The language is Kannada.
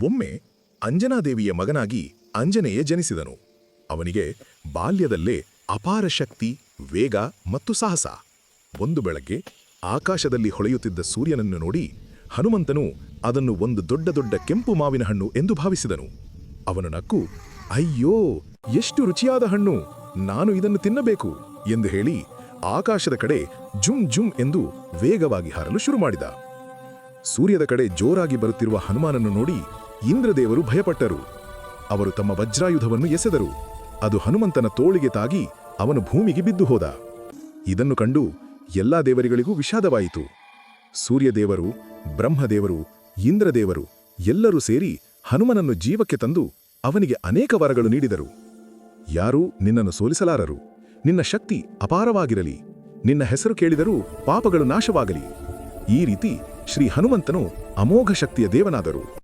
ಒಮ್ಮೆ ಅಂಜನಾದೇವಿಯ ಮಗನಾಗಿ ಆಂಜನೇಯ ಜನಿಸಿದನು. ಅವನಿಗೆ ಬಾಲ್ಯದಲ್ಲೇ ಅಪಾರ ಶಕ್ತಿ, ವೇಗ ಮತ್ತು ಸಾಹಸ. ಒಂದು ಬೆಳಗ್ಗೆ ಆಕಾಶದಲ್ಲಿ ಹೊಳೆಯುತ್ತಿದ್ದ ಸೂರ್ಯನನ್ನು ನೋಡಿ ಹನುಮಂತನು ಅದನ್ನು ಒಂದು ದೊಡ್ಡ ದೊಡ್ಡ ಕೆಂಪು ಮಾವಿನ ಹಣ್ಣು ಎಂದು ಭಾವಿಸಿದನು. ಅವನು ನಕ್ಕು, ಅಯ್ಯೋ, ಎಷ್ಟು ರುಚಿಯಾದ ಹಣ್ಣು, ನಾನು ಇದನ್ನು ತಿನ್ನಬೇಕು ಎಂದು ಹೇಳಿ ಆಕಾಶದ ಕಡೆ ಜುಮ್ ಜುಮ್ ಎಂದು ವೇಗವಾಗಿ ಹಾರಲು ಶುರು ಮಾಡಿದ. ಸೂರ್ಯದ ಕಡೆ ಜೋರಾಗಿ ಬರುತ್ತಿರುವ ಹನುಮಾನನ್ನು ನೋಡಿ ಇಂದ್ರದೇವರು ಭಯಪಟ್ಟರು. ಅವರು ತಮ್ಮ ವಜ್ರಾಯುಧವನ್ನು ಎಸೆದರು. ಅದು ಹನುಮಂತನ ತೋಳಿಗೆ ತಾಗಿ ಅವನು ಭೂಮಿಗೆ ಬಿದ್ದು ಹೋದ. ಇದನ್ನು ಕಂಡು ಎಲ್ಲಾ ದೇವರುಗಳಿಗೂ ವಿಷಾದವಾಯಿತು. ಸೂರ್ಯದೇವರು, ಬ್ರಹ್ಮದೇವರು, ಇಂದ್ರದೇವರು ಎಲ್ಲರೂ ಸೇರಿ ಹನುಮನನ್ನು ಜೀವಕ್ಕೆ ತಂದು ಅವನಿಗೆ ಅನೇಕ ವರಗಳು ನೀಡಿದರು. ಯಾರೂ ನಿನ್ನನ್ನು ಸೋಲಿಸಲಾರರು, ನಿನ್ನ ಶಕ್ತಿ ಅಪಾರವಾಗಿರಲಿ, ನಿನ್ನ ಹೆಸರು ಕೇಳಿದರೂ ಪಾಪಗಳು ನಾಶವಾಗಲಿ. ಈ ರೀತಿ ಶ್ರೀ ಹನುಮಂತನು ಅಮೋಘ ಶಕ್ತಿಯ ದೇವನಾದರು.